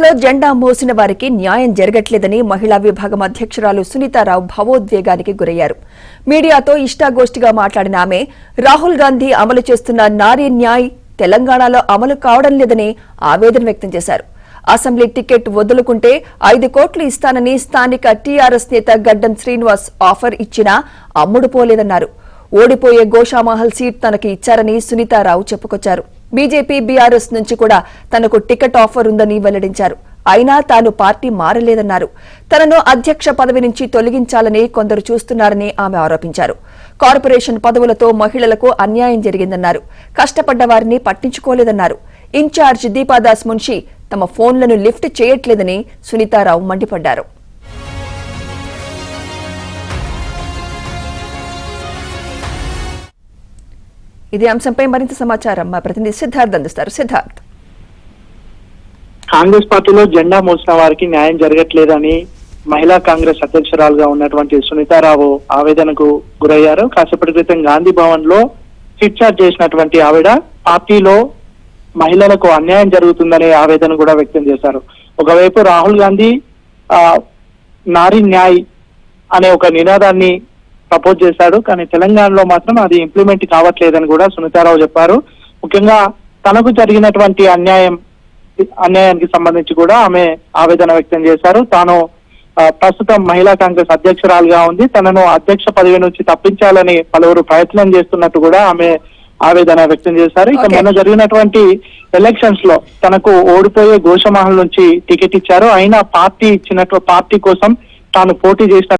లో జెండా మోసిన వారికి న్యాయం జరగట్లేదని మహిళా విభాగం అధ్యక్షురాలు సునీతారావు భావోద్వేగానికి గురయ్యారు. మీడియాతో ఇష్టాగోష్ఠిగా మాట్లాడిన ఆమె రాహుల్ గాంధీ అమలు చేస్తున్న నారీ న్యాయ్ తెలంగాణలో అమలు కావడం లేదని ఆవేదన వ్యక్తం చేశారు. అసెంబ్లీ టికెట్ వదులుకుంటే 5 కోట్లు ఇస్తానని స్థానిక టీఆర్ఎస్ నేత గడ్డం శ్రీనివాస్ ఆఫర్ ఇచ్చినా అమ్ముడు పోలేదన్నారు. ఓడిపోయే గోషామహల్ సీట్ తనకి ఇచ్చారని సునీతారావు చెప్పుకొచ్చారు. బీజేపీ బీఆర్ఎస్ నుంచి కూడా తనకు టికెట్ ఆఫర్ ఉందని వెల్లడించారు. అయినా తాను పార్టీ మారలేదన్నారు. తనను అధ్యక్ష పదవి నుంచి తొలగించాలని కొందరు చూస్తున్నారని ఆమె ఆరోపించారు. కార్పొరేషన్ పదవులతో మహిళలకు అన్యాయం జరిగిందన్నారు. కష్టపడ్డ వారిని పట్టించుకోలేదన్నారు. ఇన్ఛార్జ్ దీపాదాస్ మున్షి తమ ఫోన్లను లిఫ్ట్ చేయట్లేదని సునీతారావు మండిపడ్డారు. ఇదే అంశంపై మరింత సమాచారం మా ప్రతినిధి సిద్ధార్థ్ అందిస్తారు. సిద్ధార్థ్, కాంగ్రెస్ పార్టీలో జెండా మోసిన వారికి న్యాయం జరగట్లేదని మహిళా కాంగ్రెస్ అధ్యక్షురాలుగా ఉన్నటువంటి సునీతారావు ఆవేదనకు గురయ్యారు. కాసేపటి క్రితం గాంధీ భవన్ లో చిట్ చాట్ చేసినటువంటి ఆవిడ పార్టీలో మహిళలకు అన్యాయం జరుగుతుందనే ఆవేదన కూడా వ్యక్తం చేశారు. ఒకవైపు రాహుల్ గాంధీ నారీ న్యాయ్ అనే ఒక నినాదాన్ని ప్రపోజ్ చేశాడు. కానీ తెలంగాణలో మాత్రం అది ఇంప్లిమెంట్ కావట్లేదని కూడా సునీతారావు చెప్పారు. ముఖ్యంగా తనకు జరిగినటువంటి అన్యాయానికి సంబంధించి కూడా ఆమె ఆవేదన వ్యక్తం చేశారు. తాను ప్రస్తుతం మహిళా కాంగ్రెస్ అధ్యక్షురాలుగా ఉంది. తనను అధ్యక్ష పదవి నుంచి తప్పించాలని పలువురు ప్రయత్నం చేస్తున్నట్టు కూడా ఆమె ఆవేదన వ్యక్తం చేశారు. ఇక మొన్న జరిగినటువంటి ఎలక్షన్స్ లో తనకు ఓడిపోయే గోషమహల్ నుంచి టికెట్ ఇచ్చారు. అయినా పార్టీ కోసం తాను పోటీ చేసిన